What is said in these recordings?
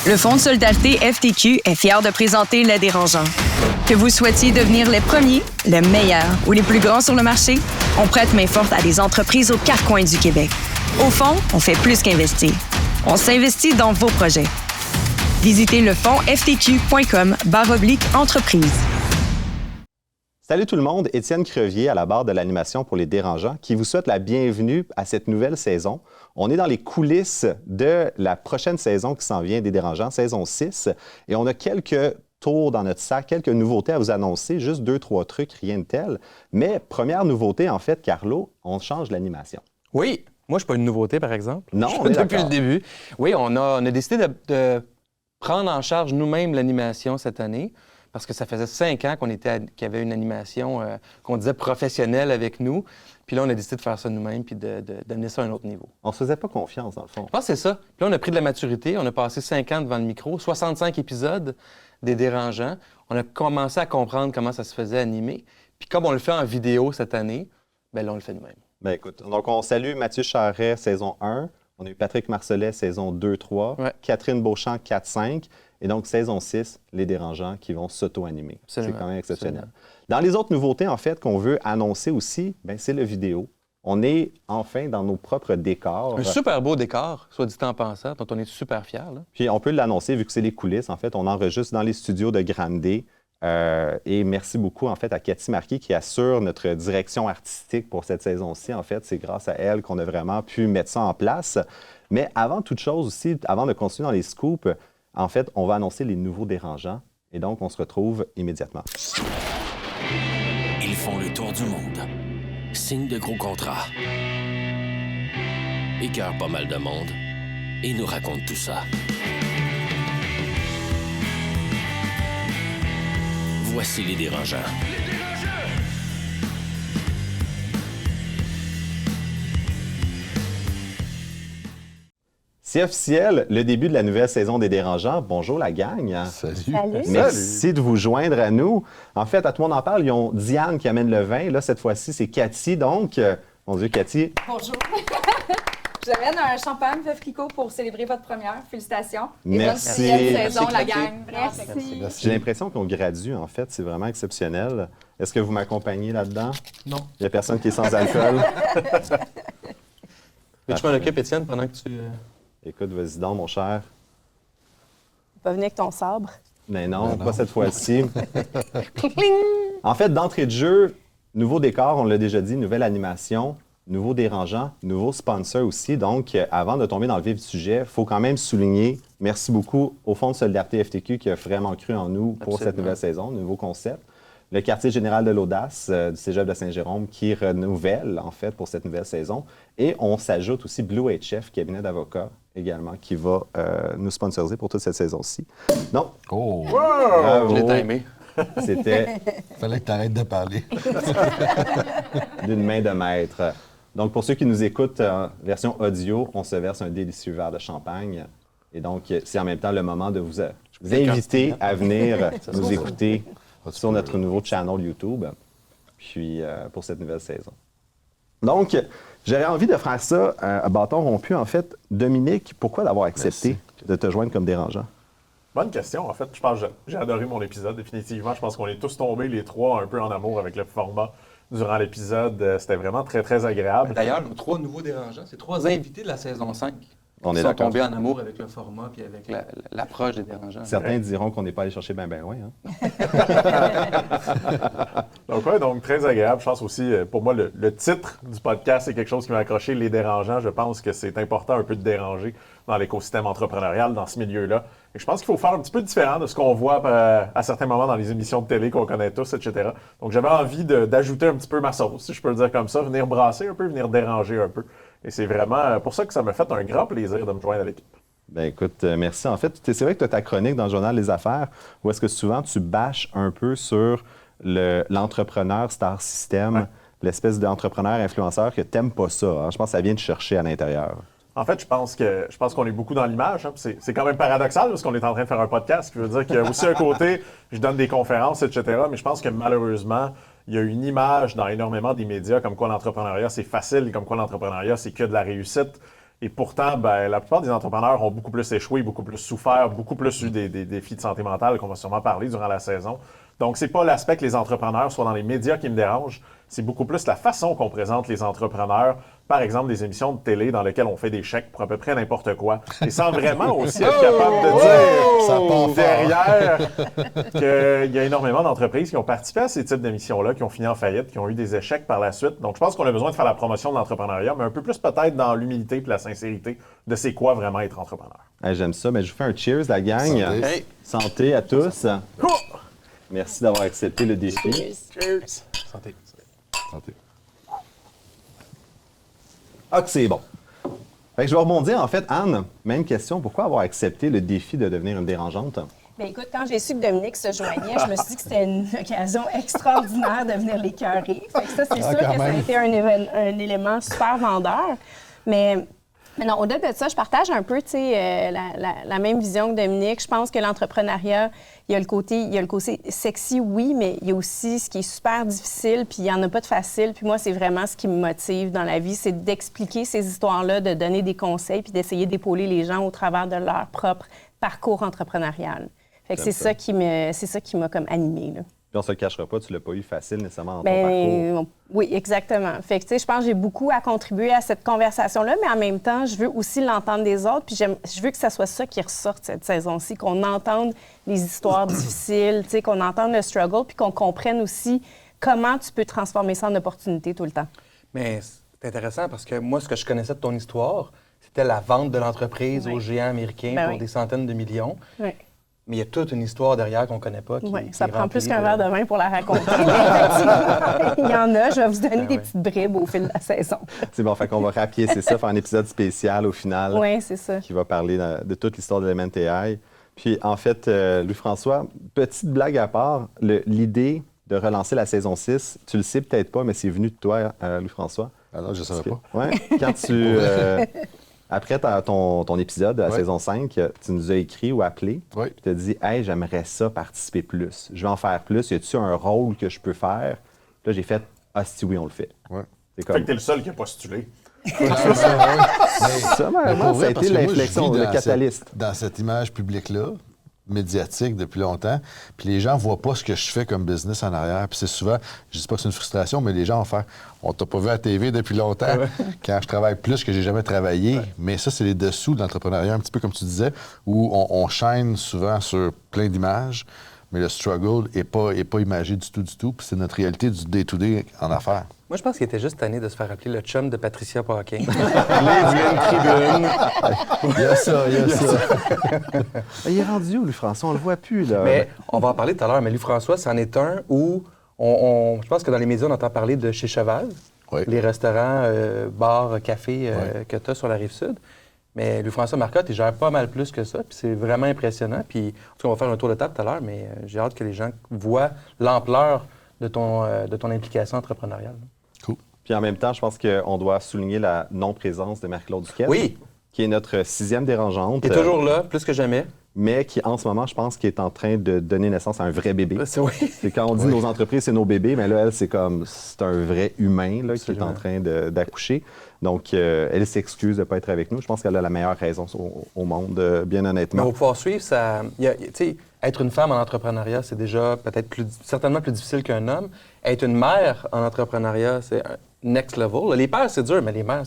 Le Fonds de solidarité FTQ est fier de présenter Les Dérangeants. Que vous souhaitiez devenir les premiers, les meilleurs ou les plus grands sur le marché, on prête main forte à des entreprises aux quatre coins du Québec. Au fond, on fait plus qu'investir. On s'investit dans vos projets. Visitez lefondsftq.com/entreprise. Salut tout le monde, Étienne Crevier à la barre de l'animation pour Les Dérangeants qui vous souhaite la bienvenue à cette nouvelle saison. On est dans les coulisses de la prochaine saison qui s'en vient des Dérangeants, saison 6, et on a quelques tours dans notre sac, quelques nouveautés à vous annoncer, juste 2-3 trucs, rien de tel. Mais première nouveauté, en fait, Carlo, on change l'animation. Oui, moi je suis pas une nouveauté par exemple. Non, on est depuis le d'accord. début. Oui, on a décidé de prendre en charge nous-mêmes l'animation cette année. Parce que ça faisait 5 ans qu'il y avait une animation qu'on disait professionnelle avec nous. Puis là, on a décidé de faire ça nous-mêmes puis d'amener ça à un autre niveau. On se faisait pas confiance, dans le fond. Je pense que c'est ça. Puis là, on a pris de la maturité. On a passé 5 ans devant le micro, 65 épisodes des Dérangeants. On a commencé à comprendre comment ça se faisait animer. Puis comme on le fait en vidéo cette année, bien là, on le fait nous-mêmes. Bien écoute, donc on salue Mathieu Charret, saison 1. On a eu Patrick Marcellet, saison 2-3. Ouais. Catherine Beauchamp, 4-5. Et donc, saison 6, Les Dérangeants qui vont s'auto-animer. C'est quand même exceptionnel. Absolument. Dans les autres nouveautés, en fait, qu'on veut annoncer aussi, bien, c'est le vidéo. On est enfin dans nos propres décors. Un super beau décor, soit dit en passant, dont on est super fiers. Là. Puis on peut l'annoncer, vu que c'est les coulisses. En fait, on enregistre dans les studios de Grande D. Et merci beaucoup, en fait, à Cathy Marquis qui assure notre direction artistique pour cette saison-ci. En fait, c'est grâce à elle qu'on a vraiment pu mettre ça en place. Mais avant toute chose aussi, avant de continuer dans les scoops, en fait, on va annoncer les nouveaux Dérangeants. Et donc, on se retrouve immédiatement. Ils font le tour du monde. Signent de gros contrats. Écœurent pas mal de monde. Et nous racontent tout ça. Voici les Dérangeants. C'est officiel, le début de la nouvelle saison des Dérangeants. Bonjour la gang. Salut. Merci de vous joindre à nous. En fait, à Tout le monde en parle, ils ont Diane qui amène le vin. Là, cette fois-ci, c'est Cathy. Donc, mon Dieu, Cathy. Bonjour. Je vous amène un champagne Veuve Clicquot pour célébrer votre première. Félicitations. Et Merci. bonne deuxième saison, Merci, la Cathy. gang. Merci. J'ai l'impression qu'on gradue, en fait. C'est vraiment exceptionnel. Est-ce que vous m'accompagnez là-dedans? Non. Il n'y a personne qui est sans alcool? Mais tu m'en occupes, Étienne, pendant que tu... Écoute, vas-y donc, mon cher. Pas venir avec ton sabre. Mais non, pas cette fois-ci. En fait, d'entrée de jeu, nouveau décor, on l'a déjà dit, nouvelle animation, nouveau dérangeant, nouveau sponsor aussi. Donc, avant de tomber dans le vif du sujet, il faut quand même souligner, merci beaucoup au Fonds de solidarité FTQ qui a vraiment cru en nous pour cette nouvelle saison, nouveau concept. Le quartier général de l'Audace du Cégep de Saint-Jérôme qui renouvelle, en fait, pour cette nouvelle saison. Et on s'ajoute aussi Blue HF, cabinet d'avocats, également, qui va nous sponsoriser pour toute cette saison-ci. Donc, Oh! bravo. Je l'ai timé. C'était Fallait que tu arrêtes de parler. d'une main de maître. Donc, pour ceux qui nous écoutent en version audio, on se verse un délicieux verre de champagne. Et donc, c'est en même temps le moment de vous inviter à venir nous écouter sur notre nouveau channel YouTube, puis pour cette nouvelle saison. Donc, j'aurais envie de faire ça à bâton rompu. En fait, Dominique, pourquoi d'avoir accepté de te joindre comme dérangeant? Bonne question. En fait, je pense que j'ai adoré mon épisode, définitivement. Je pense qu'on est tous tombés, les trois, un peu en amour avec le format durant l'épisode. C'était vraiment très, très agréable. D'ailleurs, nos 3 nouveaux dérangeants, c'est 3 invités de la saison 5. On est Ils sont d'accord. tombés en amour avec le format puis avec l'approche des dérangeants. Certains diront qu'on n'est pas allé chercher bien loin. Hein? Donc très agréable. Je pense aussi, pour moi, le titre du podcast, c'est quelque chose qui m'a accroché, les dérangeants. Je pense que c'est important un peu de déranger dans l'écosystème entrepreneurial, dans ce milieu-là. Et je pense qu'il faut faire un petit peu différent de ce qu'on voit à certains moments dans les émissions de télé qu'on connaît tous, etc. Donc j'avais envie d'ajouter un petit peu ma sauce, si je peux le dire comme ça, venir brasser un peu, venir déranger un peu. Et c'est vraiment pour ça que ça m'a fait un grand plaisir de me joindre à l'équipe. Bien, écoute, merci. En fait, c'est vrai que tu as ta chronique dans le Journal Les Affaires où est-ce que souvent tu bâches un peu sur l'entrepreneur star system, l'espèce d'entrepreneur influenceur que tu n'aimes pas ça. Hein? Je pense que ça vient te chercher à l'intérieur. En fait, je pense qu'on est beaucoup dans l'image. Hein, c'est quand même paradoxal parce qu'on est en train de faire un podcast. Ce qui veut dire qu'il y a aussi un côté, je donne des conférences, etc. Mais je pense que malheureusement, il y a une image dans énormément des médias comme quoi l'entrepreneuriat, c'est facile, comme quoi l'entrepreneuriat, c'est que de la réussite. Et pourtant, ben, la plupart des entrepreneurs ont beaucoup plus échoué, beaucoup plus souffert, beaucoup plus eu des défis de santé mentale qu'on va sûrement parler durant la saison. Donc, c'est pas l'aspect que les entrepreneurs soient dans les médias qui me dérange, c'est beaucoup plus la façon qu'on présente les entrepreneurs. Par exemple, des émissions de télé dans lesquelles on fait des chèques pour à peu près n'importe quoi. Et sans vraiment aussi être capable de dire derrière qu'il y a énormément d'entreprises qui ont participé à ces types d'émissions-là, qui ont fini en faillite, qui ont eu des échecs par la suite. Donc, je pense qu'on a besoin de faire la promotion de l'entrepreneuriat, mais un peu plus peut-être dans l'humilité et la sincérité de c'est quoi vraiment être entrepreneur. Hey, j'aime ça, mais je vous fais un cheers, la gang. Santé. Hey. Santé à tous. Merci d'avoir accepté le défi. Cheers! Santé. Santé. Ah, que c'est bon. Fait que je vais rebondir, en fait, Anne, même question. Pourquoi avoir accepté le défi de devenir une dérangeante? Bien, écoute, quand j'ai su que Dominique se joignait, je me suis dit que c'était une occasion extraordinaire de venir l'écœurer. Fait que ça, c'est sûr que ça a été un élément super vendeur. Mais non, au-delà de ça, je partage un peu la même vision que Dominique. Je pense que l'entrepreneuriat, il y a le côté sexy, oui, mais il y a aussi ce qui est super difficile, puis il n'y en a pas de facile. Puis moi, c'est vraiment ce qui me motive dans la vie, c'est d'expliquer ces histoires-là, de donner des conseils, puis d'essayer d'épauler les gens au travers de leur propre parcours entrepreneurial. Fait que c'est ça qui m'a comme animée, là. Puis on se le cachera pas, tu l'as pas eu facile nécessairement dans ton parcours. Oui, exactement. Fait que, tu sais, je pense que j'ai beaucoup à contribuer à cette conversation-là, mais en même temps, je veux aussi l'entendre des autres, puis je veux que ça soit ça qui ressorte cette saison-ci, qu'on entende les histoires difficiles, tu sais, qu'on entende le struggle, puis qu'on comprenne aussi comment tu peux transformer ça en opportunité tout le temps. Mais c'est intéressant parce que moi, ce que je connaissais de ton histoire, c'était la vente de l'entreprise aux géants américains pour des centaines de millions. Oui. Mais il y a toute une histoire derrière qu'on ne connaît pas. Oui, ça prend plus qu'un verre de vin pour la raconter. Mais effectivement, il y en a. Je vais vous donner des petites bribes au fil de la saison. C'est bon, fait qu'on va rapiécer ça, faire un épisode spécial au final. Oui, c'est ça. Qui va parler de toute l'histoire de l'MNTI. Puis en fait, Louis-François, petite blague à part, l'idée de relancer la saison 6, tu le sais peut-être pas, mais c'est venu de toi, Louis-François. Ah non, je ne savais pas. Oui, quand tu... Après ton épisode de la saison 5, tu nous as écrit ou appelé, puis tu as dit « Hey, j'aimerais ça participer plus. Je vais en faire plus. Y a-t-il un rôle que je peux faire? » Là, j'ai fait « Ah, si oui, on le fait. Ouais. » Comme... Fait que t'es le seul qui a postulé. Ça a été l'inflexion, le catalyste. Dans cette image publique-là, médiatique depuis longtemps, puis les gens ne voient pas ce que je fais comme business en arrière. Puis c'est souvent, je dis pas que c'est une frustration, mais les gens vont faire « On t'a pas vu à la TV depuis longtemps, quand je travaille plus que j'ai jamais travaillé. » Mais ça, c'est les dessous de l'entrepreneuriat, un petit peu comme tu disais, où on chaîne souvent sur plein d'images, mais le struggle n'est pas imagé du tout, puis c'est notre réalité du day-to-day en affaires. Moi, je pense qu'il était juste tanné de se faire appeler le chum de Patricia Paquin. Les d'une tribune. Il y a ça. Il est rendu où, Louis-François? On le voit plus, là. Mais on va en parler tout à l'heure, mais Louis-François, c'en est un où je pense que dans les médias, on entend parler de chez Cheval, les restaurants, bars, cafés que tu as sur la Rive-Sud. Mais Louis-François Marcotte, il gère pas mal plus que ça, puis c'est vraiment impressionnant. Puis, en tout cas, on va faire un tour de table tout à l'heure, mais j'ai hâte que les gens voient l'ampleur de ton implication entrepreneuriale. Cool. Puis en même temps, je pense qu'on doit souligner la non-présence de Marie-Claude Duquette, qui est notre 6e dérangeante. Qui est toujours là, plus que jamais. Mais qui, en ce moment, je pense, qui est en train de donner naissance à un vrai bébé. C'est quand on dit nos entreprises, c'est nos bébés, mais là, elle, c'est un vrai humain là, qui est en train d'accoucher. Donc, elle s'excuse de ne pas être avec nous. Je pense qu'elle a la meilleure raison au monde, bien honnêtement. Mais pour pouvoir suivre, ça, être une femme en entrepreneuriat, c'est déjà peut-être certainement plus difficile qu'un homme. Être une mère en entrepreneuriat, c'est next level. Les pères, c'est dur, mais les mères,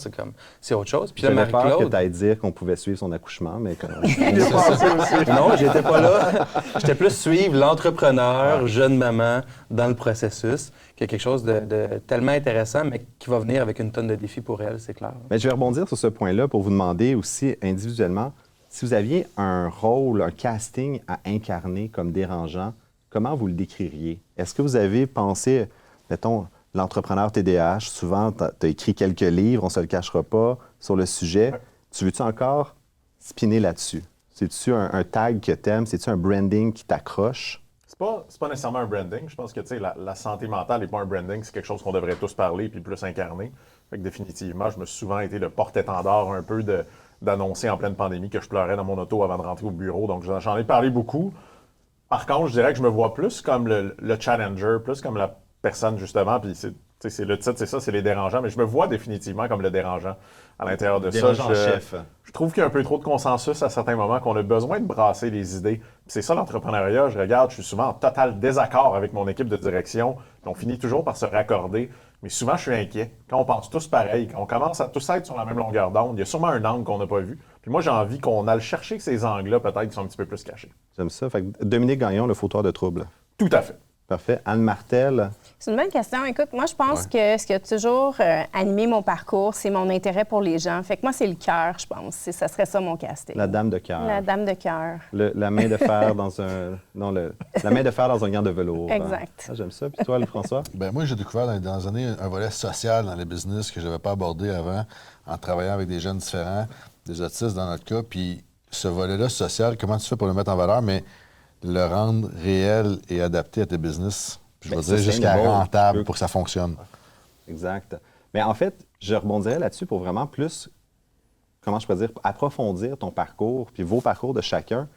c'est autre chose. Puis j'avais peur que tu ailles dire qu'on pouvait suivre son accouchement, mais quand non, j'étais pas là. J'étais plus suivre l'entrepreneur, jeune maman, dans le processus, qui est quelque chose de tellement intéressant, mais qui va venir avec une tonne de défis pour elle, c'est clair. Mais je vais rebondir sur ce point-là pour vous demander aussi individuellement, si vous aviez un rôle, un casting à incarner comme dérangeant, comment vous le décririez? Est-ce que vous avez pensé, mettons, l'entrepreneur TDAH, souvent, tu as écrit quelques livres, on ne se le cachera pas, sur le sujet. Tu veux-tu encore spinner là-dessus? C'est-tu un tag que tu aimes? C'est-tu un branding qui t'accroche? C'est pas nécessairement un branding. Je pense que la santé mentale n'est pas un branding. C'est quelque chose qu'on devrait tous parler puis plus incarner. Fait que définitivement, je me suis souvent été le porte-étendard un peu d'annoncer en pleine pandémie que je pleurais dans mon auto avant de rentrer au bureau. Donc, j'en ai parlé beaucoup. Par contre, je dirais que je me vois plus comme le challenger, plus comme la personne, justement, puis C'est le titre, c'est ça, c'est les dérangeants, mais je me vois définitivement comme le dérangeant à l'intérieur de Dérangeant ça. chef. Je trouve qu'il y a un peu trop de consensus à certains moments, qu'on a besoin de brasser les idées. Puis c'est ça l'entrepreneuriat. Je regarde, je suis souvent en total désaccord avec mon équipe de direction. Puis on finit toujours par se raccorder. Mais souvent, je suis inquiet. Quand on pense tous pareil, quand on commence à tous être sur la même longueur d'onde, il y a sûrement un angle qu'on n'a pas vu. Puis moi, j'ai envie qu'on aille chercher ces angles-là, peut-être, qui sont un petit peu plus cachés. J'aime ça. Fait que Dominique Gagnon, le fauteur de troubles. Tout à fait. Parfait. Anne Martel. C'est une bonne question. Écoute, moi, je pense que ce qui a toujours animé mon parcours, c'est mon intérêt pour les gens. Fait que moi, c'est le cœur, je pense. Ça serait ça, mon casting. La dame de cœur. La dame de cœur. La main de fer dans un... Non, la main de fer dans un gant de velours. Exact. Ah, j'aime ça. Puis toi, François? Ben moi, j'ai découvert dans les dernières années un volet social dans les business que je n'avais pas abordé avant en travaillant avec des jeunes différents, des autistes dans notre cas. Puis ce volet-là social, comment tu fais pour le mettre en valeur, mais le rendre réel et adapté à tes business, je veux dire jusqu'à rentable pour que ça fonctionne. Exact. Mais en fait, je rebondirais là-dessus pour vraiment plus, comment je peux dire, approfondir ton parcours, puis vos parcours de chacun.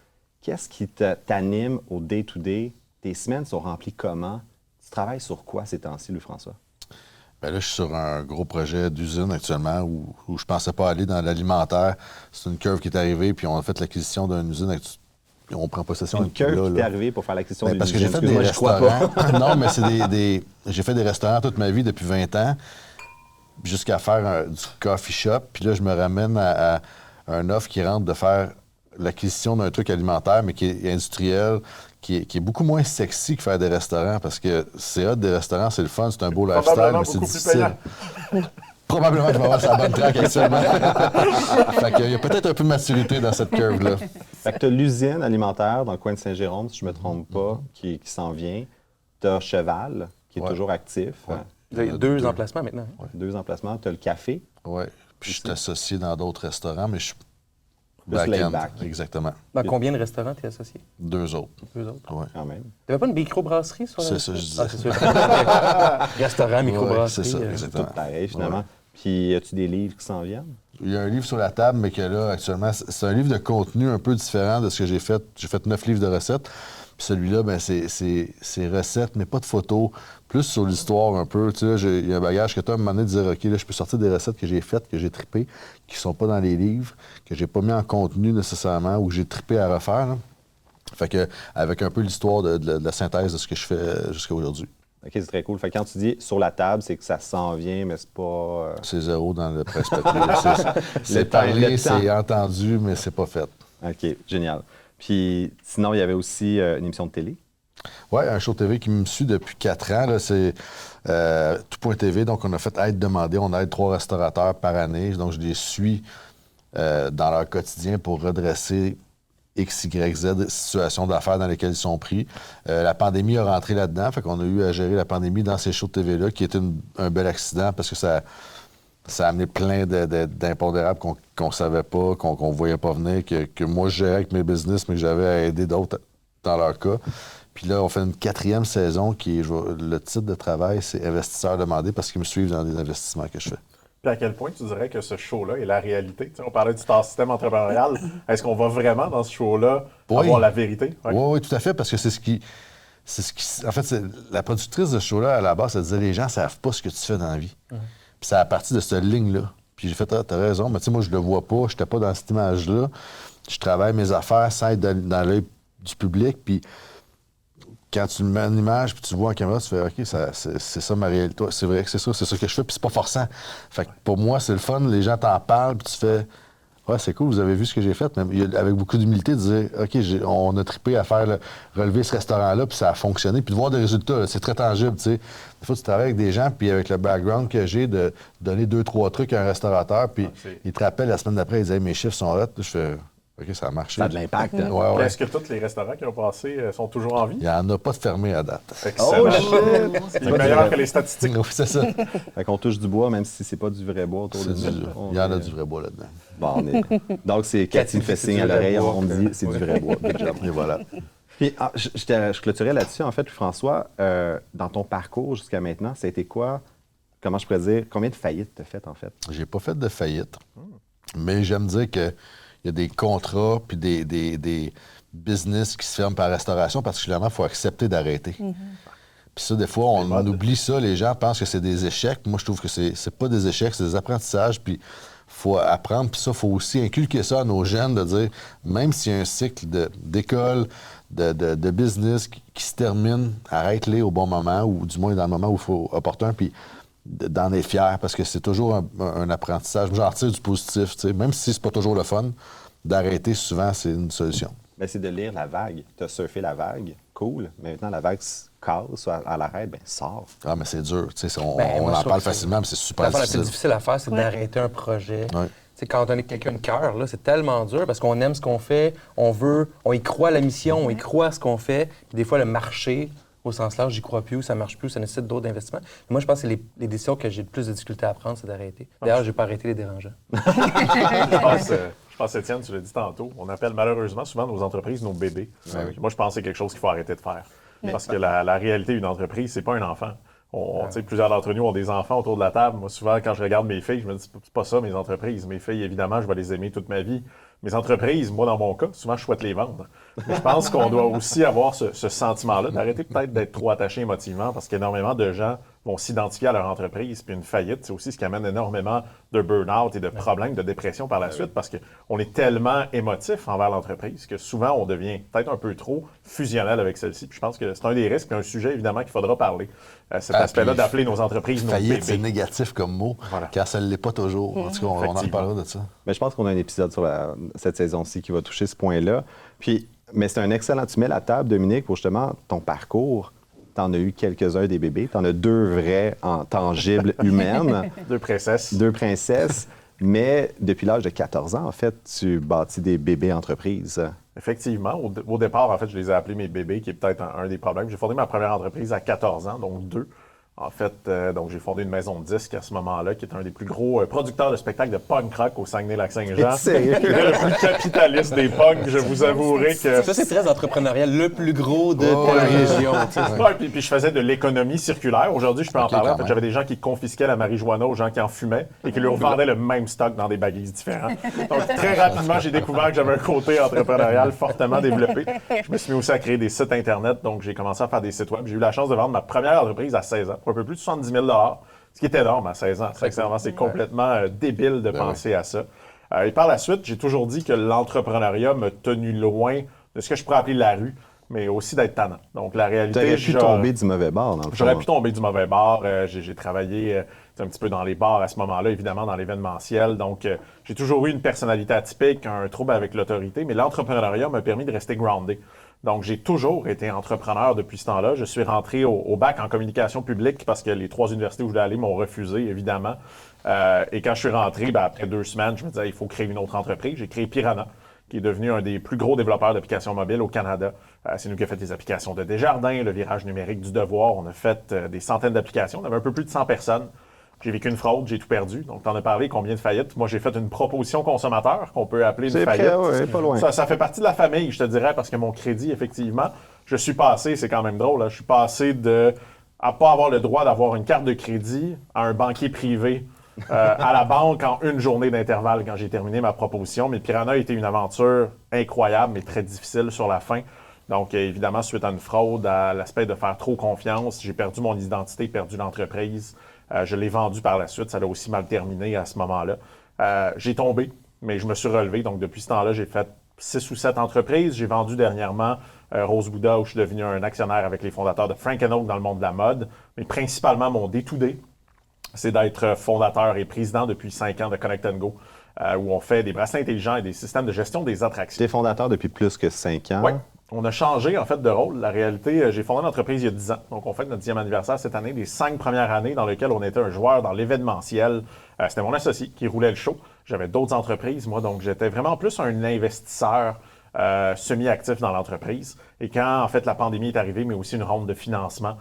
Qu'est-ce qui t'anime au day-to-day? Tes semaines sont remplies comment? Tu travailles sur quoi ces temps-ci, Louis-François? Bien là, je suis sur un gros projet d'usine actuellement où je ne pensais pas aller dans l'alimentaire. C'est une curve qui est arrivée, puis on a fait l'acquisition d'une usine. On prend possession Une curve qui est arrivée pour faire l'acquisition d'une usine. Parce que j'ai fait des restaurants. Non, mais c'est j'ai fait des restaurants toute ma vie depuis 20 ans, jusqu'à faire du coffee shop. Puis là, je me ramène à un offre qui rentre de faire l'acquisition d'un truc alimentaire, mais qui est industriel, qui est beaucoup moins sexy que faire des restaurants, parce que c'est hot, des restaurants, c'est le fun, c'est un beau lifestyle, mais c'est difficile. Probablement que je vais avoir sa bonne track actuellement. Fait qu'il y a peut-être un peu de maturité dans cette curve-là. Fait que tu as l'usine alimentaire dans le coin de Saint-Jérôme, si je ne me trompe pas, qui s'en vient. Tu as Cheval, qui est toujours actif. Vous avez deux emplacements maintenant. Ouais. 2 emplacements. Tu as le café. Oui. Puis je suis associé dans d'autres restaurants, mais je suis back-end. Exactement. Dans combien de restaurants tu es associé? 2 autres. 2 autres. Oui. Quand même. Tu n'avais pas une microbrasserie sur C'est ça, je disais. Ah, c'est sûr. Restaurant, microbrasserie. C'est ça, exactement. Tout pareil, finalement. Ouais. Puis, as-tu des livres qui s'en viennent? Il y a un livre sur la table, mais que là, actuellement, c'est un livre de contenu un peu différent de ce que j'ai fait. J'ai fait 9 livres de recettes. Puis celui-là, ben c'est recettes, mais pas de photos. Plus sur l'histoire un peu. Tu sais, il y a un bagage que tu as à un moment donné de dire, OK, là, je peux sortir des recettes que j'ai faites, que j'ai trippées, qui sont pas dans les livres, que j'ai pas mis en contenu nécessairement, ou que j'ai trippé à refaire. Là. Fait que, avec un peu l'histoire de la synthèse de ce que je fais jusqu'à aujourd'hui. OK, c'est très cool. Fait que quand tu dis sur la table, c'est que ça s'en vient, mais c'est pas... C'est zéro dans le presse-papier. C'est parlé, c'est entendu, mais c'est pas fait. OK, génial. Puis sinon, il y avait aussi une émission de télé. Oui, un show TV qui me suit depuis 4 ans. Là, c'est Tout.tv. Donc, on a fait Aide demandée. On aide 3 restaurateurs par année. Donc, je les suis dans leur quotidien pour redresser X, Y, Z situations d'affaires dans lesquelles ils sont pris. La pandémie a rentré là-dedans, fait qu'on a eu à gérer la pandémie dans ces shows de TV-là, qui était un bel accident parce que ça a amené plein d'impondérables qu'on savait pas, qu'on voyait pas venir, que moi je gérais avec mes business, mais que j'avais à aider d'autres dans leur cas. Puis là, on fait une 4e saison qui est, le titre de travail, c'est Investisseurs demandés parce qu'ils me suivent dans les investissements que je fais. Puis à quel point tu dirais que ce show-là est la réalité? T'sais, on parlait du star système entrepreneurial. Est-ce qu'on va vraiment dans ce show-là avoir la vérité? Oui, tout à fait, parce que c'est ce qui. En fait, la productrice de ce show-là, à la base, elle disait les gens ne savent pas ce que tu fais dans la vie. Puis c'est à partir de cette ligne-là. Puis j'ai fait, t'as raison, mais tu sais, moi, je le vois pas, je n'étais pas dans cette image-là. Je travaille mes affaires sans être dans l'œil du public. Puis quand tu mets une image puis tu vois en caméra, tu fais OK, c'est ça ma réalité. C'est vrai que c'est ça que je fais, puis c'est pas forçant. Fait que pour moi, c'est le fun, les gens t'en parlent, puis tu fais ouais, c'est cool, vous avez vu ce que j'ai fait, mais avec beaucoup d'humilité, de dire OK, on a trippé à faire relever ce restaurant-là, puis ça a fonctionné, puis de voir des résultats, là, c'est très tangible, tu sais. Des fois, tu travailles avec des gens, puis avec le background que j'ai de donner 2-3 trucs à un restaurateur, puis ils te rappellent la semaine d'après, ils disent hey, mes chiffres sont hot, je fais OK, ça a marché. Ça a de l'impact. Hein? Ouais. Est-ce que tous les restaurants qui ont passé sont toujours en vie? Il n'y en a pas de fermés à date. Excellent. C'est meilleur que les statistiques. Oui, c'est ça. Fait qu'on touche du bois, même si c'est pas du vrai bois autour de nous. Il y en a du vrai bois là-dedans. Bon, donc, c'est Cathy me fait signe à l'oreille, on me dit c'est du vrai bois. Good job. Et voilà. Puis, je clôturais là-dessus, en fait, François, dans ton parcours jusqu'à maintenant, ça a été quoi? Comment je pourrais dire? Combien de faillites t'as faites, en fait? J'ai pas fait de faillite, mais j'aime dire que il y a des contrats puis des business qui se ferment par restauration, particulièrement, il faut accepter d'arrêter. Puis ça, des fois, on oublie ça. Les gens pensent que c'est des échecs. Moi, je trouve que c'est pas des échecs, c'est des apprentissages. Puis faut apprendre. Puis ça, il faut aussi inculquer ça à nos jeunes, de dire, même s'il y a un cycle d'école, de business qui se termine, arrête-les au bon moment, ou du moins dans le moment où il faut opportun, puis d'en être fier, parce que c'est toujours un apprentissage. J'en retire du positif, tu sais. Même si c'est pas toujours le fun, d'arrêter, souvent, c'est une solution. Mais c'est de lire la vague. Tu as surfé la vague, cool. Mais maintenant, la vague se casse, soit à l'arrêt, bien, sort. Ah, mais c'est dur. Tu sais, on moi, en parle facilement, mais c'est super La difficile. plus difficile à faire, c'est d'arrêter un projet. Ouais. Tu sais, quand on est quelqu'un de cœur, là, c'est tellement dur parce qu'on aime ce qu'on fait, on y croit à la mission, on y croit à ce qu'on fait. Puis des fois, le marché, au sens large, j'y crois plus, ça marche plus, ça nécessite d'autres investissements. Mais moi, je pense que les décisions que j'ai le plus de difficulté à prendre, c'est d'arrêter. D'ailleurs, j'ai pas arrêté les dérangeants. Je pense, Étienne, tu l'as dit tantôt, on appelle malheureusement souvent nos entreprises nos bébés. Moi, je pense que c'est quelque chose qu'il faut arrêter de faire. Parce que la réalité d'une entreprise, c'est pas un enfant. Tu sais, plusieurs d'entre nous ont des enfants autour de la table. Moi, souvent, quand je regarde mes filles, je me dis, c'est pas ça, mes entreprises. Mes filles, évidemment, je vais les aimer toute ma vie. Mes entreprises, moi, dans mon cas, souvent, je souhaite les vendre. Mais je pense qu'on doit aussi avoir ce sentiment-là, d'arrêter peut-être d'être trop attaché émotivement, parce qu'énormément de gens vont s'identifier à leur entreprise. Puis une faillite, c'est aussi ce qui amène énormément de burn-out et de problèmes de dépression par la suite, parce qu'on est tellement émotif envers l'entreprise que souvent, on devient peut-être un peu trop fusionnel avec celle-ci. Puis je pense que c'est un des risques, puis un sujet, évidemment, qu'il faudra parler. Cet aspect-là d'appeler nos entreprises nos bébés. Faillite, c'est négatif comme mot, car ça ne l'est pas toujours. En tout cas, on en reparlera de ça. Mais je pense qu'on a un épisode sur cette saison-ci qui va toucher ce point-là. Mais c'est un excellent... Tu mets la table, Dominique, pour justement ton parcours. T'en as eu quelques-uns des bébés. T'en as 2 vraies, tangibles, humaines. 2 princesses. 2 princesses. Mais depuis l'âge de 14 ans, en fait, tu bâtis des bébés entreprises. Effectivement. Au départ, en fait, je les ai appelés mes bébés, qui est peut-être un des problèmes. J'ai fondé ma première entreprise à 14 ans, donc 2. En fait, donc j'ai fondé une maison de disques à ce moment-là, qui est un des plus gros producteurs de spectacles de punk rock au Saguenay-Lac-Saint-Jean. Sérieux? J'étais le plus capitaliste des punks, je vous avouerai que... Ça, c'est très entrepreneurial, le plus gros de la région. Puis je faisais de l'économie circulaire. Aujourd'hui, je peux en parler. En fait, j'avais des gens qui confisquaient la marijuana aux gens qui en fumaient et qui leur vendaient le même stock dans des baguettes différents. Donc, très rapidement, j'ai découvert que j'avais un côté entrepreneurial fortement développé. Je me suis mis aussi à créer des sites Internet, donc j'ai commencé à faire des sites web. J'ai eu la chance de vendre ma première entreprise à 16 ans, pour un peu plus de 70 000 $, ce qui est énorme à 16 ans. C'est complètement débile de penser à ça. Et par la suite, j'ai toujours dit que l'entrepreneuriat m'a tenu loin de ce que je pourrais appeler la rue, mais aussi d'être tannant. Donc, la réalité... Tu aurais pu tomber du mauvais bord, dans le fond. J'aurais pu tomber du mauvais bord. J'ai travaillé un petit peu dans les bars à ce moment-là, évidemment, dans l'événementiel. Donc, j'ai toujours eu une personnalité atypique, un trouble avec l'autorité, mais l'entrepreneuriat m'a permis de rester groundé. Donc, j'ai toujours été entrepreneur depuis ce temps-là. Je suis rentré au bac en communication publique parce que les 3 universités où je voulais aller m'ont refusé, évidemment. Et quand je suis rentré, après 2 semaines, je me disais, il faut créer une autre entreprise. J'ai créé Piranha, qui est devenu un des plus gros développeurs d'applications mobiles au Canada. C'est nous qui avons fait les applications de Desjardins, le virage numérique du Devoir. On a fait des centaines d'applications. On avait un peu plus de 100 personnes. J'ai vécu une fraude, j'ai tout perdu. Donc, tu en as parlé, combien de faillites? Moi, j'ai fait une proposition consommateur qu'on peut appeler une faillite. Ouais, pas loin. Ça fait partie de la famille, je te dirais, parce que mon crédit, effectivement, je suis passé, c'est quand même drôle, je suis passé à pas avoir le droit d'avoir une carte de crédit à un banquier privé à la banque en une journée d'intervalle quand j'ai terminé ma proposition. Mais Piranha a été une aventure incroyable, mais très difficile sur la fin. Donc, évidemment, suite à une fraude, à l'aspect de faire trop confiance, j'ai perdu mon identité, perdu l'entreprise. Je l'ai vendu par la suite. Ça l'a aussi mal terminé à ce moment-là. J'ai tombé, mais je me suis relevé. Donc, depuis ce temps-là, j'ai fait 6 ou 7 entreprises. J'ai vendu dernièrement Rose Bouddha, où je suis devenu un actionnaire avec les fondateurs de Frank & Oak dans le monde de la mode. Mais principalement, mon day-to-day, c'est d'être fondateur et président depuis 5 ans de Connect & Go, où on fait des bracelets intelligents et des systèmes de gestion des attractions. Tu es fondateur depuis plus que 5 ans. Oui. On a changé, en fait, de rôle. La réalité, j'ai fondé l'entreprise il y a 10 ans. Donc, on fête notre 10e anniversaire cette année, des 5 premières années dans lesquelles on était un joueur dans l'événementiel. C'était mon associé qui roulait le show. J'avais d'autres entreprises, moi, donc j'étais vraiment plus un investisseur semi-actif dans l'entreprise. Et quand, en fait, la pandémie est arrivée, mais aussi une ronde de financement,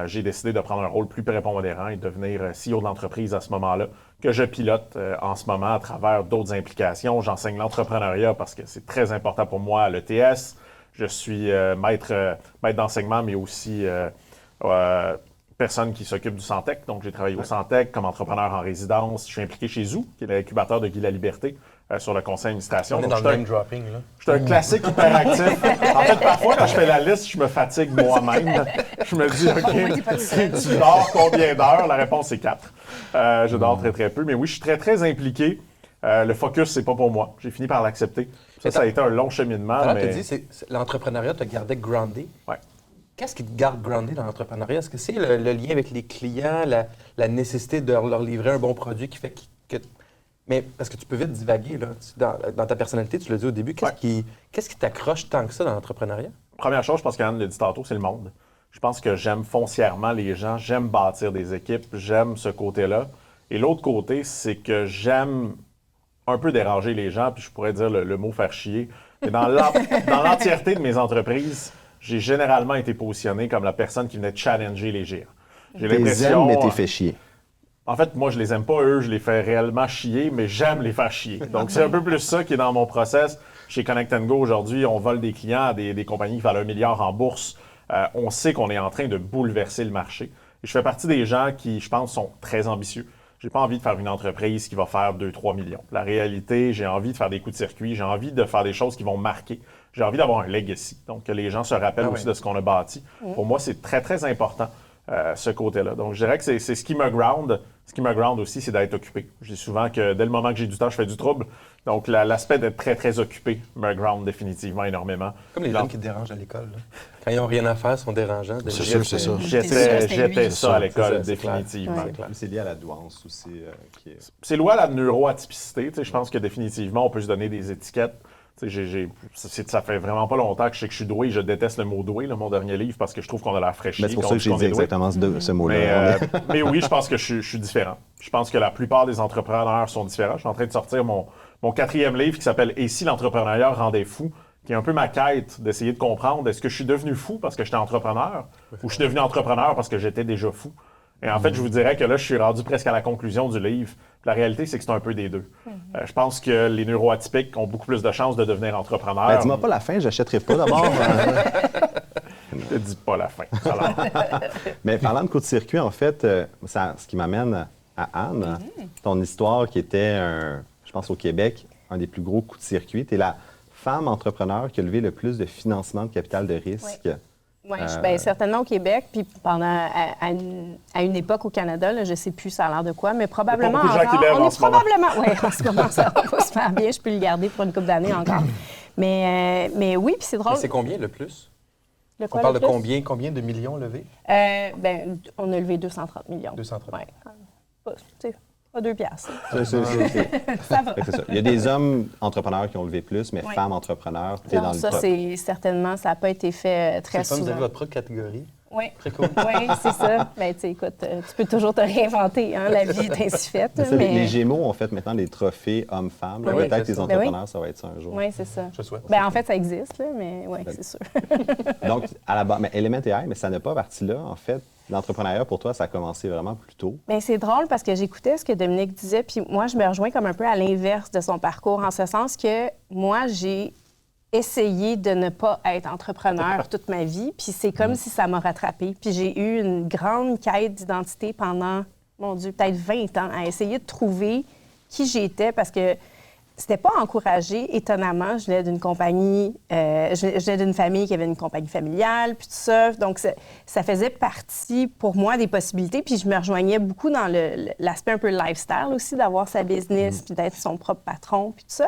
j'ai décidé de prendre un rôle plus prépondérant et de devenir CEO de l'entreprise à ce moment-là, que je pilote en ce moment à travers d'autres implications. J'enseigne l'entrepreneuriat parce que c'est très important pour moi à l'ETS. Je suis maître d'enseignement, mais aussi personne qui s'occupe du Santec. Donc, j'ai travaillé au Santec comme entrepreneur en résidence. Je suis impliqué chez Zoo, qui est l'incubateur de Guy Laliberté, sur le conseil d'administration. On est Donc, dans le name dropping, là. je suis un classique hyperactif. En fait, parfois, quand je fais la liste, je me fatigue moi-même. Je me dis, OK, tu dors combien d'heures? La réponse est 4. Je dors très, très peu. Mais oui, je suis très, très impliqué. Le focus, c'est pas pour moi. J'ai fini par l'accepter. Ça a été un long cheminement. Alors, mais... tu as dit, l'entrepreneuriat te gardait groundé. Ouais. Qu'est-ce qui te garde groundé dans l'entrepreneuriat? Est-ce que c'est le lien avec les clients, la nécessité de leur livrer un bon produit qui fait que... Mais parce que tu peux vite divaguer, là. Dans ta personnalité, tu l'as dit au début. Qu'est-ce qui t'accroche tant que ça dans l'entrepreneuriat? Première chose, je pense qu'Anne l'a dit tantôt, c'est le monde. Je pense que j'aime foncièrement les gens, j'aime bâtir des équipes, j'aime ce côté-là. Et l'autre côté, c'est que j'aime un peu déranger les gens, puis je pourrais dire le mot faire chier. Mais dans l'entièreté de mes entreprises, j'ai généralement été positionné comme la personne qui venait challenger les géants. J'ai l'impression... mais t'es fait chier. En fait, moi, je les aime pas, eux, je les fais réellement chier, mais j'aime les faire chier. Donc, c'est un peu plus ça qui est dans mon process. Chez Connect & Go, aujourd'hui, on vole des clients à des compagnies qui valent 1 milliard en bourse. On sait qu'on est en train de bouleverser le marché. Et je fais partie des gens qui, je pense, sont très ambitieux. J'ai pas envie de faire une entreprise qui va faire 2-3 millions. La réalité, j'ai envie de faire des coups de circuit, j'ai envie de faire des choses qui vont marquer. J'ai envie d'avoir un legacy, donc que les gens se rappellent aussi de ce qu'on a bâti. Pour moi, c'est très, très important, ce côté-là. Donc, je dirais que c'est ce qui me ground. Ce qui me ground aussi, c'est d'être occupé. Je dis souvent que dès le moment que j'ai du temps, je fais du trouble. Donc, l'aspect d'être très, très occupé me ground définitivement énormément. Comme les gens qui te dérangent à l'école, là. Quand ils n'ont rien à faire, ils sont dérangeants. C'est sûr, c'est ça. J'étais ça à l'école, définitivement. C'est lié à la douance aussi. C'est lié à la neuroatypicité. Je pense que définitivement, on peut se donner des étiquettes. Ça fait vraiment pas longtemps que je sais que je suis doué. Je déteste le mot doué, mon dernier livre, parce que je trouve qu'on a l'air fraîchier. C'est pour ça que j'ai dit exactement ce mot-là. Mais oui, je pense que je suis différent. Je pense que la plupart des entrepreneurs sont différents. Je suis en train de sortir mon 4e livre qui s'appelle « Et si l'entrepreneuriat rendait fou ?» qui est un peu ma quête d'essayer de comprendre est-ce que je suis devenu fou parce que j'étais entrepreneur ou je suis devenu entrepreneur parce que j'étais déjà fou. Et en fait, je vous dirais que là, je suis rendu presque à la conclusion du livre. La réalité, c'est que c'est un peu des deux. Je pense que les neuroatypiques ont beaucoup plus de chances de devenir entrepreneurs. Ben, dis-moi pas la fin, j'achèterai pas d'abord. Je te dis pas la fin. Mais parlant de court-circuit, en fait, ce qui m'amène à Anne, ton histoire qui était, je pense au Québec, un des plus gros coups de circuit. Tu es la femme entrepreneur qui a levé le plus de financement de capital de risque. Oui, certainement au Québec, puis à une époque au Canada, là, je ne sais plus ça a l'air de quoi, mais probablement encore. On est probablement, oui, en ce moment, ça va pas super bien, je peux le garder pour une couple d'années encore. Mais oui, puis c'est drôle. Mais c'est combien le plus? On parle de combien de millions levés? On a levé 230 millions. 230. Oui. Pas 2 piastres. Ça va. C'est ça. Il y a des hommes entrepreneurs qui ont levé plus, mais femmes entrepreneurs, tu es dans le top. Ça, c'est certainement, ça n'a pas été fait très souvent. Vous avez votre propre catégorie. Oui. Très cool. Oui, c'est ça. Mais tu sais, écoute, tu peux toujours te réinventer, hein, la vie est ainsi faite. Mais... Les Gémeaux ont fait maintenant des trophées hommes-femmes. Peut-être que les entrepreneurs, ça va être ça un jour. Oui, c'est ça. Je souhaite. En fait, ça existe, là, mais oui, c'est sûr. Donc, à la base, Element AI, mais ça n'est pas parti là, en fait. L'entrepreneuriat, pour toi, ça a commencé vraiment plus tôt. Bien, c'est drôle parce que j'écoutais ce que Dominique disait, puis moi, je me rejoins comme un peu à l'inverse de son parcours, en ce sens que moi, j'ai essayé de ne pas être entrepreneur toute ma vie, puis c'est comme si ça m'a rattrapée. Puis j'ai eu une grande quête d'identité pendant, mon Dieu, peut-être 20 ans, à essayer de trouver qui j'étais, parce que c'était pas encouragé, étonnamment. Je venais d'une compagnie, je venais d'une famille qui avait une compagnie familiale, puis tout ça. Donc, ça faisait partie, pour moi, des possibilités. Puis je me rejoignais beaucoup dans l'aspect un peu lifestyle aussi, d'avoir sa business, puis d'être son propre patron, puis tout ça.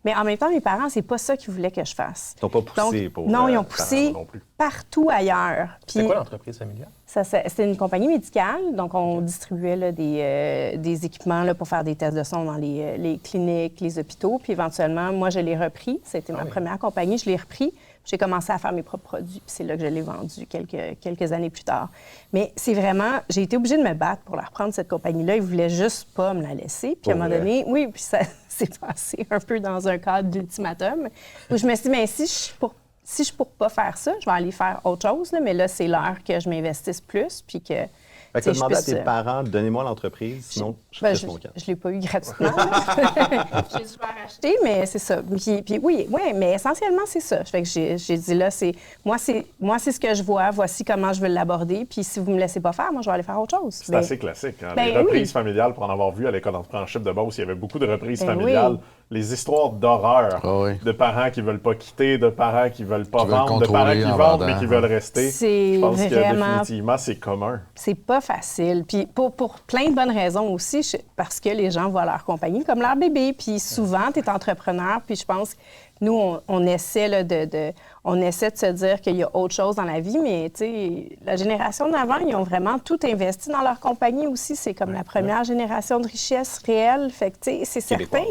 Mais en même temps, mes parents, c'est pas ça qu'ils voulaient que je fasse. Ils n'ont pas poussé pour... Non, ils ont poussé partout ailleurs. C'est quoi l'entreprise familiale? C'était une compagnie médicale. Donc, on distribuait là, des équipements là, pour faire des tests de son dans les cliniques, les hôpitaux. Puis éventuellement, moi, je l'ai repris. C'était ma première compagnie. Je l'ai repris. J'ai commencé à faire mes propres produits. Puis c'est là que je l'ai vendu quelques années plus tard. Mais c'est vraiment... J'ai été obligée de me battre pour la reprendre, cette compagnie-là. Ils ne voulaient juste pas me la laisser. Puis à un moment donné... Oui, puis ça s'est passé un peu dans un cadre d'ultimatum, où je me suis dit, mais si je ne pourrais pas faire ça, je vais aller faire autre chose. Là, mais là, c'est l'heure que je m'investisse plus, puis que... Fait que tu as demandé à tes parents, donnez-moi l'entreprise, sinon je fais mon camp. Je ne l'ai pas eu gratuitement. J'ai dû racheter, mais c'est ça. Puis oui, mais essentiellement, c'est ça. Fait que j'ai dit là, moi, c'est ce que je vois, voici comment je veux l'aborder, puis si vous ne me laissez pas faire, moi, je vais aller faire autre chose. C'est assez classique. Hein? Les reprises familiales, pour en avoir vu à l'école d'entrepreneurship de Beauce, il y avait beaucoup de reprises familiales les histoires d'horreur de parents qui veulent pas quitter, de parents qui veulent pas vendre, de parents qui vendent mais qui veulent rester. Je pense que définitivement, c'est commun. C'est pas facile. Puis pour plein de bonnes raisons aussi, parce que les gens voient leur compagnie comme leur bébé. Puis souvent, tu es entrepreneur, puis je pense que nous, on essaie là, on essaie de se dire qu'il y a autre chose dans la vie, mais tu sais, la génération d'avant, ils ont vraiment tout investi dans leur compagnie aussi. C'est comme la première génération de richesse réelle. Fait que tu sais, c'est certain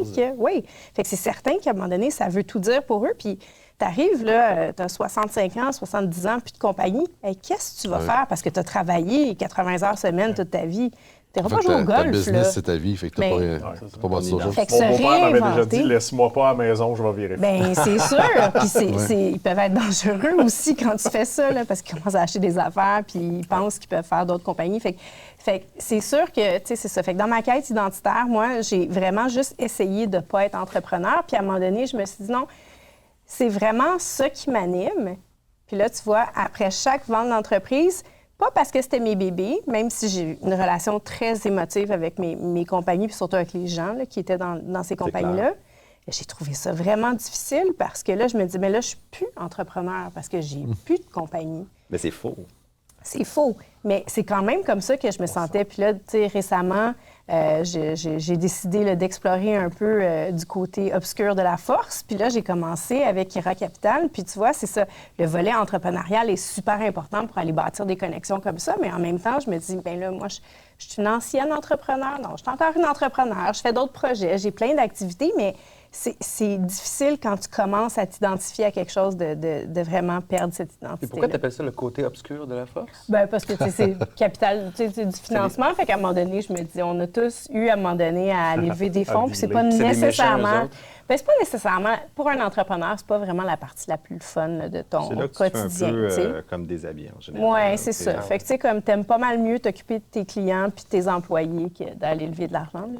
fait que c'est certain qu'à un moment donné, ça veut tout dire pour eux. Puis t'arrives, là, t'as 65 ans, 70 ans, puis de compagnie. Qu'est-ce que tu vas faire? Parce que tu as travaillé 80 heures semaine toute ta vie. Tu n'iras pas jouer au golf, ta business, c'est ta vie, fait que tu n'as pas bâti d'autres choses. Mon beau-père m'avait déjà dit « Laisse-moi pas à la maison, je vais virer. » Bien, c'est sûr. Puis ils peuvent être dangereux aussi quand tu fais ça, là, parce qu'ils commencent à acheter des affaires puis ils pensent qu'ils peuvent faire d'autres compagnies. Fait que c'est sûr que, tu sais, c'est ça. Fait que dans ma quête identitaire, moi, j'ai vraiment juste essayé de ne pas être entrepreneur. Puis à un moment donné, je me suis dit non, c'est vraiment ça qui m'anime. Puis là, tu vois, après chaque vente d'entreprise, pas parce que c'était mes bébés, même si j'ai une relation très émotive avec mes compagnies, puis surtout avec les gens là, qui étaient dans ces compagnies-là, j'ai trouvé ça vraiment difficile parce que là, je me dis, mais là, je suis plus entrepreneur parce que j'ai plus de compagnie. Mais c'est faux. C'est faux. Mais c'est quand même comme ça que je me sentais. Puis là, tu sais, récemment, j'ai décidé là, d'explorer un peu du côté obscur de la force. Puis là, j'ai commencé avec Kira Capital. Puis tu vois, c'est ça. Le volet entrepreneurial est super important pour aller bâtir des connexions comme ça. Mais en même temps, je me dis, bien là, moi, je suis une ancienne entrepreneur. Non, je suis encore une entrepreneur. Je fais d'autres projets. J'ai plein d'activités, mais c'est difficile quand tu commences à t'identifier à quelque chose de vraiment perdre cette identité. Et pourquoi tu appelles ça le côté obscur de la force? Bien, parce que c'est capital, c'est du financement. Fait qu'à un moment donné, je me dis, on a tous eu à un moment donné à aller lever des fonds, puis c'est pas nécessairement. Bien, c'est pas nécessairement. Pour un entrepreneur, c'est pas vraiment la partie la plus fun là, de ton quotidien. C'est là que tu fais un peu comme déshabillé en général. Oui, c'est ça. Fait que tu sais, comme t'aimes pas mal mieux t'occuper de tes clients puis de tes employés que d'aller lever de l'argent.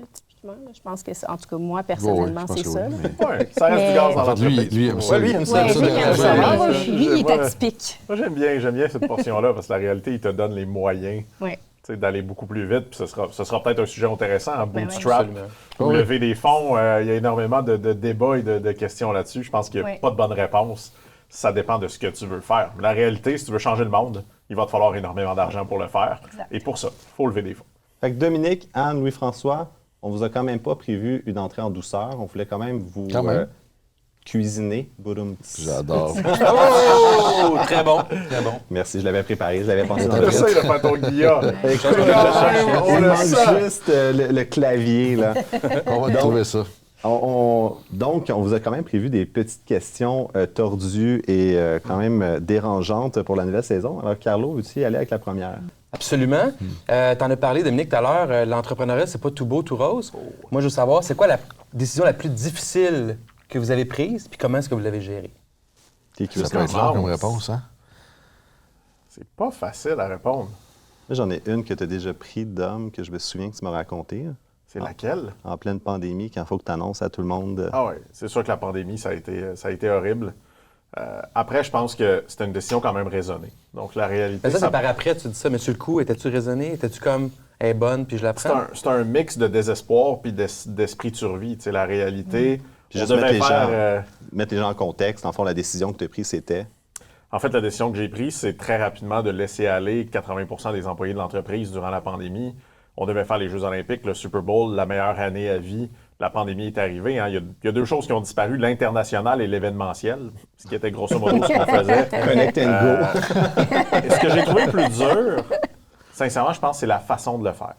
Je pense que, en tout cas, moi, personnellement, c'est ça. Oui, ça reste du gaz dans l'entreprise. Lui, aime ça. Lui, il aime ça. Lui, il est atypique. Moi, j'aime bien cette portion-là parce que la réalité, il te donne les moyens d'aller beaucoup plus vite. Puis ce sera peut-être un sujet intéressant, un bootstrap, ou lever des fonds. Il y a énormément de débats et de questions là-dessus. Je pense qu'il n'y a pas de bonne réponse. Ça dépend de ce que tu veux faire. La réalité, si tu veux changer le monde, il va te falloir énormément d'argent pour le faire. Exact. Et pour ça, il faut lever des fonds. Fait que Dominique, Anne, Louis-François, on vous a quand même pas prévu une entrée en douceur. On voulait quand même vous cuisiner. J'adore. Oh! Très bon. Très bon. Merci, je l'avais préparé. Je l'avais pensé dans le tête. Essaye de faire ton Guillaume. On manque juste le clavier, là. On va trouver ça. Donc, on vous a quand même prévu des petites questions tordues et quand même dérangeantes pour la nouvelle saison. Alors, Carlo, veux-tu y aller avec la première? Absolument. T'en as parlé, Dominique, tout à l'heure. L'entrepreneuriat, c'est pas tout beau, tout rose. Moi, je veux savoir, c'est quoi la décision la plus difficile que vous avez prise, puis comment est-ce que vous l'avez gérée? Ça peut être long comme réponse, hein? C'est pas facile à répondre. Là, j'en ai une que tu as déjà pris, Dom, que je me souviens que tu m'as raconté. C'est laquelle? En pleine pandémie, quand il faut que tu annonces à tout le monde. Ah oui, c'est sûr que la pandémie, ça a été horrible. Après, je pense que c'était une décision quand même raisonnée. Donc, la réalité... Mais ça, c'est par après, tu dis ça, mais sur le coup, étais-tu raisonné? Étais-tu comme, elle est bonne, puis je la prends? C'est un mix de désespoir puis d'esprit de survie. Tu sais, la réalité... Puis juste mettre les gens en contexte. En fond, la décision que tu as prise, c'était... En fait, la décision que j'ai prise, c'est très rapidement de laisser aller 80 des employés de l'entreprise durant la pandémie. On devait faire les Jeux olympiques, le Super Bowl, la meilleure année à vie. La pandémie est arrivée. Hein. Il y a deux choses qui ont disparu, l'international et l'événementiel, ce qui était grosso modo ce qu'on faisait. Connect and go. Et ce que j'ai trouvé plus dur, sincèrement, je pense que c'est la façon de le faire.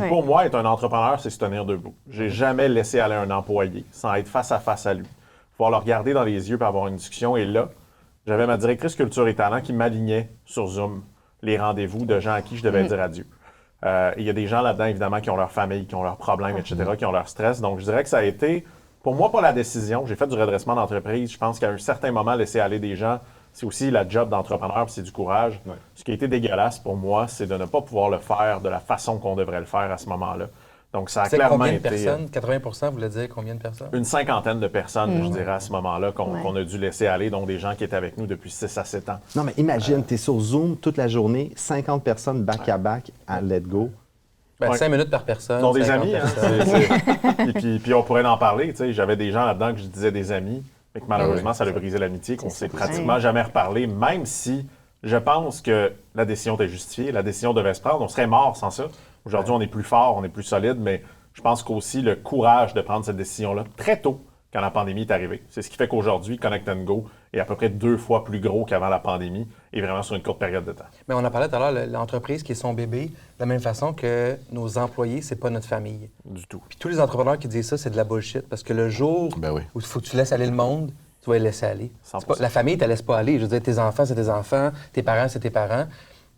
Pour moi, être un entrepreneur, c'est se tenir debout. J'ai jamais laissé aller un employé sans être face à face à lui. Pouvoir le regarder dans les yeux et avoir une discussion. Et là, j'avais ma directrice culture et talent qui m'alignait sur Zoom les rendez-vous de gens à qui je devais dire adieu. Il y a des gens là-dedans, évidemment, qui ont leur famille, qui ont leurs problèmes, etc., qui ont leur stress. Donc, je dirais que ça a été, pour moi, pas la décision. J'ai fait du redressement d'entreprise. Je pense qu'à un certain moment, laisser aller des gens, c'est aussi la job d'entrepreneur, puis c'est du courage. Ouais. Ce qui a été dégueulasse pour moi, c'est de ne pas pouvoir le faire de la façon qu'on devrait le faire à ce moment-là. Donc, ça a clairement combien de été... personnes? 80 vous voulez dire combien de personnes? Une cinquantaine de personnes, je dirais, à ce moment-là, qu'on a dû laisser aller, dont des gens qui étaient avec nous depuis 6 à 7 ans. Non, mais imagine, tu es sur Zoom toute la journée, 50 personnes back-à-back à Let Go. Ben, 5 minutes par personne. Ils ont des 50 amis, hein. personnes. Puis on pourrait en parler. Tu sais, j'avais des gens là-dedans que je disais des amis, mais que malheureusement, ça a brisé l'amitié, qu'on s'est pratiquement jamais reparlé, même si je pense que la décision était justifiée, la décision devait se prendre. On serait mort sans ça. Aujourd'hui, on est plus fort, on est plus solide, mais je pense qu'aussi le courage de prendre cette décision-là très tôt, quand la pandémie est arrivée. C'est ce qui fait qu'aujourd'hui, Connect & Go est à peu près 2 fois plus gros qu'avant la pandémie et vraiment sur une courte période de temps. Mais on en parlait tout à l'heure, l'entreprise qui est son bébé, de la même façon que nos employés, c'est pas notre famille. Du tout. Puis tous les entrepreneurs qui disent ça, c'est de la bullshit. Parce que le jour où il faut que tu laisses aller le monde, tu vas le laisser aller. La famille, tu ne la laisses pas aller. Je veux dire, tes enfants, c'est tes enfants, tes parents, c'est tes parents.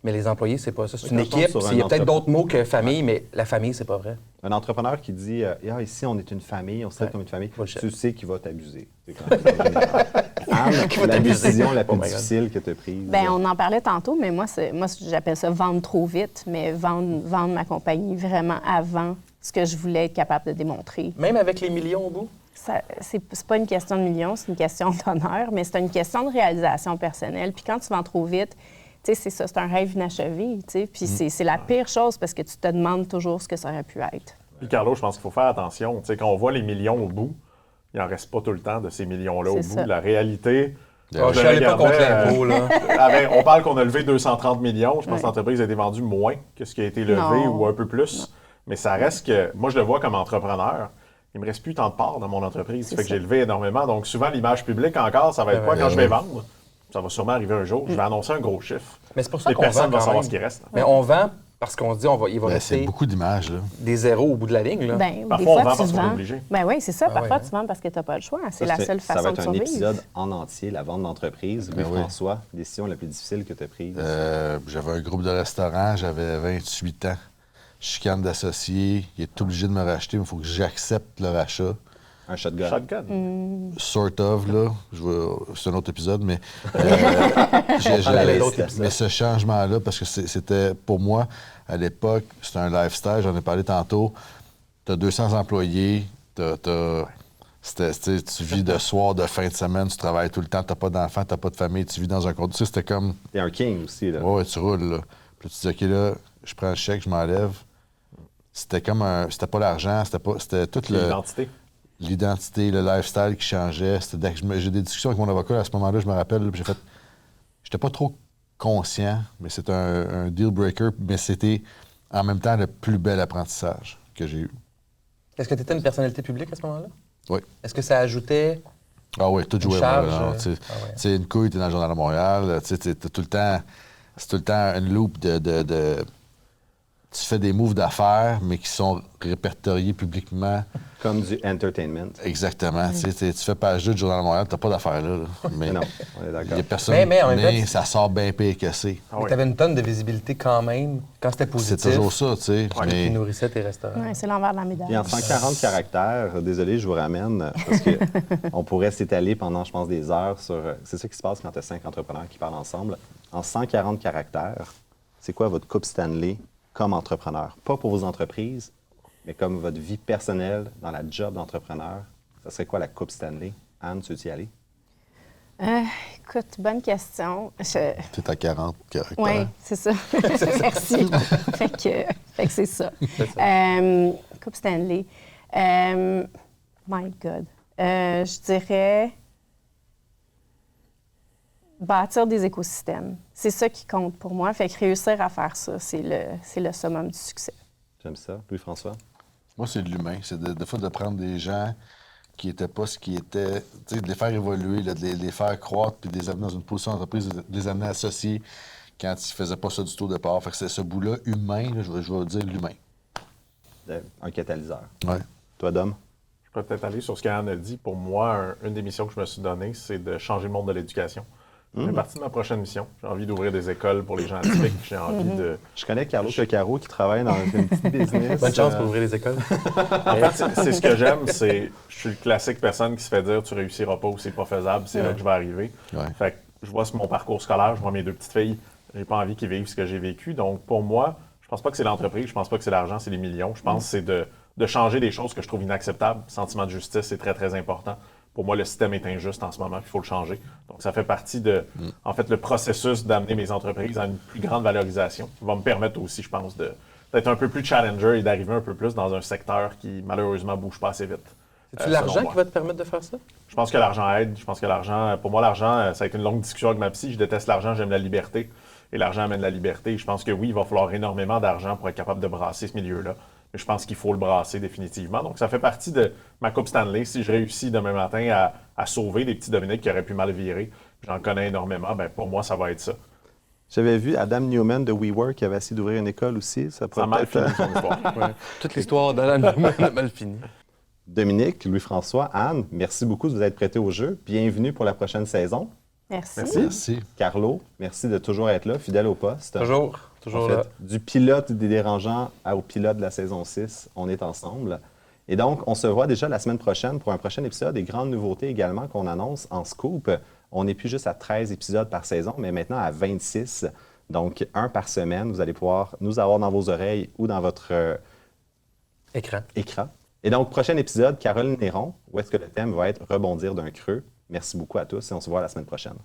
Mais les employés, c'est pas ça. C'est une équipe. Il y a peut-être d'autres mots que famille, mais la famille, c'est pas vrai. Un entrepreneur qui dit ici, on est une famille, on se traite comme une famille, tu sais qu'il va t'abuser. Anne, la décision la plus difficile que tu as prise? Bien, on en parlait tantôt, mais moi j'appelle ça vendre trop vite, mais vendre ma compagnie vraiment avant ce que je voulais être capable de démontrer. Même avec les millions au bout? C'est pas une question de millions, c'est une question d'honneur, mais c'est une question de réalisation personnelle. Puis quand tu vends trop vite, tu sais, c'est ça, c'est un rêve inachevé, tu sais. Puis c'est la pire chose parce que tu te demandes toujours ce que ça aurait pu être. Puis Carlo, je pense qu'il faut faire attention. Tu sais, quand on voit les millions au bout, il n'en reste pas tout le temps de ces millions-là au bout. Ça. La réalité... je suis allé pas contre l'impôt, là. On parle qu'on a levé 230 millions. Je pense que l'entreprise a été vendue moins que ce qui a été levé ou un peu plus. Non. Mais ça reste que... Moi, je le vois comme entrepreneur. Il ne me reste plus tant de parts dans mon entreprise. Ça fait que j'ai levé énormément. Donc, souvent, l'image publique encore, ça va être quoi quand je vais vendre? Ça va sûrement arriver un jour. Je vais annoncer un gros chiffre. Mais c'est pour ça qu'on personne va savoir ce qui reste. Mais on vend parce qu'on se dit il va rester c'est beaucoup d'images, là. Des zéros au bout de la ligne. Là. Parfois, des fois, on vend parce qu'on est obligé. Ben oui, c'est ça. Parfois, tu vends parce que tu n'as pas le choix. C'est la seule façon de survivre. Ça va être un épisode en entier, la vente d'entreprise. Louis-François, décision la plus difficile que tu as prise? J'avais un groupe de restaurants, j'avais 28 ans. Chicane d'associés, il est obligé de me racheter, mais il faut que j'accepte le rachat. Un shotgun. Sort of, là. C'est un autre épisode, mais... mais ce changement-là, parce que c'était, pour moi, à l'époque, c'était un lifestyle, j'en ai parlé tantôt. Tu as 200 employés, tu vis de soir, de fin de semaine, tu travailles tout le temps, tu n'as pas d'enfants, tu n'as pas de famille, tu vis dans un contexte. C'était comme... T'es un king aussi, là. Oui, tu roules, là. Puis tu dis, OK, là, je prends le chèque, je m'enlève. C'était comme un... C'était pas l'argent, c'était tout le... L'identité, le lifestyle qui changeait. J'ai des discussions avec mon avocat à ce moment-là, je me rappelle, j'ai fait... J'étais pas trop conscient, mais c'était un deal breaker, mais c'était en même temps le plus bel apprentissage que j'ai eu. Est-ce que tu étais une personnalité publique à ce moment-là? Oui. Est-ce que ça ajoutait... Ah oui, tout jouait. Charge, c'est une couille, t'es dans le Journal de Montréal, t'es tout le temps... C'est tout le temps une loupe de... Tu fais des moves d'affaires, mais qui sont répertoriés publiquement. Comme du entertainment. Exactement. Tu fais page 2 du Journal de Montréal, t'as pas d'affaires là. Mais non, on est d'accord. Il y a personne, mais ça sort bien pire que c'est. Mais t'avais une tonne de visibilité quand même, quand c'était positif. C'est toujours ça, tu sais. Mais... Qui nourrissait tes restaurants. Oui, c'est l'envers de la médaille. Et en 140 caractères, désolé, je vous ramène, parce qu'on pourrait s'étaler pendant, je pense, des heures sur... C'est ça qui se passe quand tu as 5 entrepreneurs qui parlent ensemble. En 140 caractères, c'est quoi votre coupe Stanley comme entrepreneur? Pas pour vos entreprises, mais comme votre vie personnelle dans la job d'entrepreneur. Ça serait quoi la coupe Stanley? Anne, tu veux y aller? Écoute, bonne question. C'est à 40 caractères. Oui, c'est ça. Merci. fait que c'est ça. Coupe Stanley. My God. Je dirais bâtir des écosystèmes. C'est ça qui compte pour moi. Fait que réussir à faire ça, c'est le summum du succès. J'aime ça. Louis-François? Moi, c'est de l'humain. C'est des fois de prendre des gens qui n'étaient pas ce qu'ils étaient, de les faire évoluer, là, de les faire croître, puis de les amener dans une position d'entreprise, de les amener associés quand ils ne faisaient pas ça du tout au départ. Fait que c'est ce bout-là humain, là, je vais dire l'humain. Un catalyseur. Oui. Toi, Dom? Je peux peut-être aller sur ce qu'Anne a dit. Pour moi, une des missions que je me suis donnée, c'est de changer le monde de l'éducation. Ça fait partie de ma prochaine mission. J'ai envie d'ouvrir des écoles pour les gens atypiques. J'ai envie de... Je connais Carlo Caro qui travaille dans une petite business. Bonne chance pour ouvrir les écoles. En fait, c'est ce que j'aime, c'est... Je suis le classique personne qui se fait dire « tu réussiras pas » ou « c'est pas faisable, c'est là que je vais arriver ». Fait que je vois sur mon parcours scolaire, je vois mes 2 petites filles, j'ai pas envie qu'ils vivent ce que j'ai vécu. Donc, pour moi, je pense pas que c'est l'entreprise, je pense pas que c'est l'argent, c'est les millions. Je pense que c'est de changer des choses que je trouve inacceptables. Le sentiment de justice, c'est très, très important. Pour moi, le système est injuste en ce moment, il faut le changer. Donc, ça fait partie de, en fait, le processus d'amener mes entreprises à une plus grande valorisation, qui va me permettre aussi, je pense, de d'être un peu plus challenger et d'arriver un peu plus dans un secteur qui, malheureusement, bouge pas assez vite. C'est-tu l'argent qui va te permettre de faire ça? Je pense que l'argent aide. Je pense que l'argent, pour moi, l'argent, ça a été une longue discussion avec ma psy. Je déteste l'argent, j'aime la liberté. Et l'argent amène la liberté. Je pense que oui, il va falloir énormément d'argent pour être capable de brasser ce milieu-là. Mais je pense qu'il faut le brasser définitivement. Donc, ça fait partie de ma Coupe Stanley. Si je réussis demain matin à sauver des petits Dominique qui auraient pu mal virer, j'en connais énormément, ben pour moi, ça va être ça. J'avais vu Adam Newman de WeWork qui avait essayé d'ouvrir une école aussi. Ça a mal fini son histoire. Ouais. Toute l'histoire d'Alan Newman a mal fini. Dominique, Louis-François, Anne, merci beaucoup de vous être prêtés au jeu. Bienvenue pour la prochaine saison. Merci. Merci. Carlo, merci de toujours être là, fidèle au poste. Toujours En fait, là. du pilote des dérangeants au pilote de la saison 6, on est ensemble. Et donc, on se voit déjà la semaine prochaine pour un prochain épisode. Des grandes nouveautés également qu'on annonce en scoop. On n'est plus juste à 13 épisodes par saison, mais maintenant à 26. Donc, un par semaine. Vous allez pouvoir nous avoir dans vos oreilles ou dans votre écran. Et donc, prochain épisode, Caroline Néron, où est-ce que le thème va être rebondir d'un creux. Merci beaucoup à tous et on se voit la semaine prochaine.